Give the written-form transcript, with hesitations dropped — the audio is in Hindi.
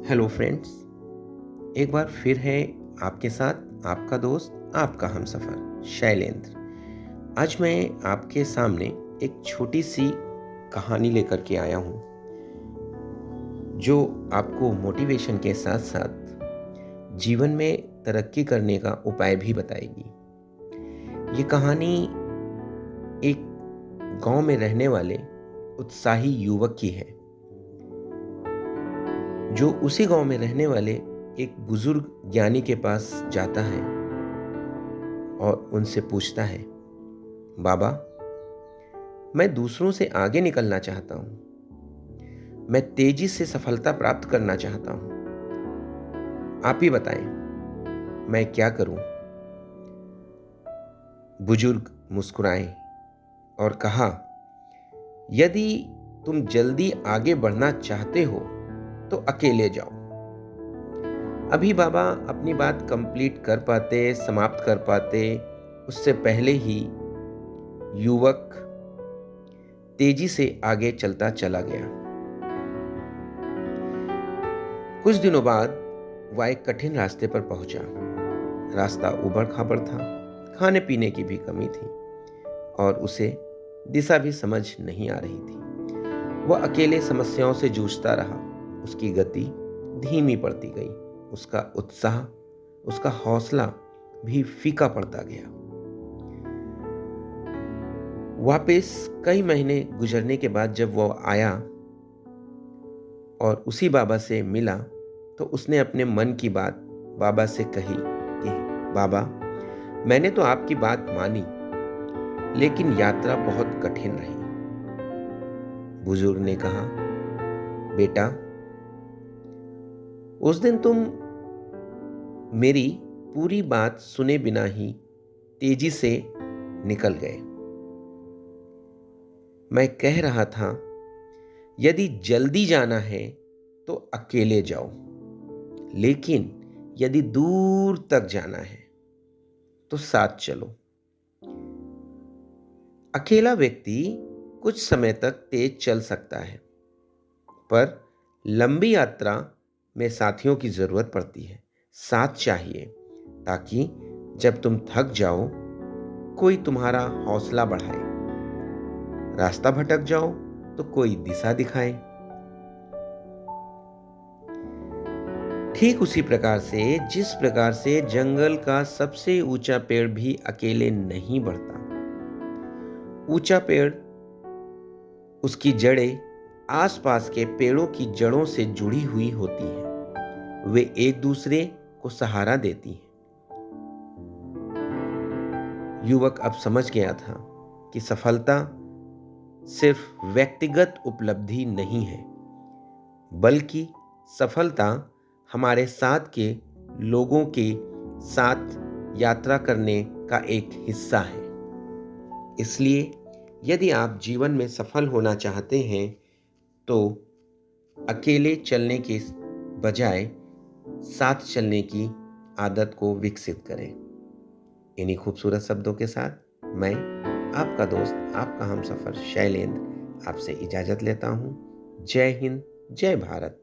Hello friends. एक बार फिर है आपके साथ आपका दोस्त आपका हमसफ़र शैलेंद्र। आज मैं आपके सामने एक छोटी सी कहानी लेकर के आया हूँ जो आपको मोटिवेशन के साथ साथ जीवन में तरक्की करने का उपाय भी बताएगी। ये कहानी एक गांव में रहने वाले उत्साही युवक की है जो उसी गांव में रहने वाले एक बुजुर्ग ज्ञानी के पास जाता है और उनसे पूछता है, बाबा, मैं दूसरों से आगे निकलना चाहता हूं। मैं तेजी से सफलता प्राप्त करना चाहता हूं। आप ही बताएं, मैं क्या करूं? बुजुर्ग मुस्कुराए और कहा, यदि तुम जल्दी आगे बढ़ना चाहते हो तो अकेले जाओ। अभी बाबा अपनी बात समाप्त कर पाते, उससे पहले ही युवक तेजी से आगे चलता चला गया। कुछ दिनों बाद वह एक कठिन रास्ते पर पहुंचा। रास्ता उबड़-खाबड़ था, खाने पीने की भी कमी थी और उसे दिशा भी समझ नहीं आ रही थी। वह अकेले समस्याओं से जूझता रहा। उसकी गति धीमी पड़ती गई। उसका उत्साह, उसका हौसला भी फीका पड़ता गया। वापस कई महीने गुजरने के बाद जब वह आया और उसी बाबा से मिला तो उसने अपने मन की बात बाबा से कही कि बाबा, मैंने तो आपकी बात मानी, लेकिन यात्रा बहुत कठिन रही। बुजुर्ग ने कहा, बेटा, उस दिन तुम मेरी पूरी बात सुने बिना ही तेजी से निकल गए। मैं कह रहा था, यदि जल्दी जाना है तो अकेले जाओ, लेकिन यदि दूर तक जाना है तो साथ चलो। अकेला व्यक्ति कुछ समय तक तेज चल सकता है, पर लंबी यात्रा में साथियों की जरूरत पड़ती है। साथ चाहिए ताकि जब तुम थक जाओ, कोई तुम्हारा हौसला बढ़ाए। रास्ता भटक जाओ तो कोई दिशा दिखाए। ठीक उसी प्रकार से जिस प्रकार से जंगल का सबसे ऊंचा पेड़ भी अकेले नहीं बढ़ता। ऊंचा पेड़, उसकी जड़ें आसपास के पेड़ों की जड़ों से जुड़ी हुई होती हैं। वे एक दूसरे को सहारा देती हैं। युवक अब समझ गया था कि सफलता सिर्फ व्यक्तिगत उपलब्धि नहीं है, बल्कि सफलता हमारे साथ के लोगों के साथ यात्रा करने का एक हिस्सा है। इसलिए यदि आप जीवन में सफल होना चाहते हैं तो अकेले चलने के बजाय साथ चलने की आदत को विकसित करें। इन्हीं खूबसूरत शब्दों के साथ मैं आपका दोस्त आपका हमसफर शैलेंद्र आपसे इजाजत लेता हूं। जय हिंद, जय भारत।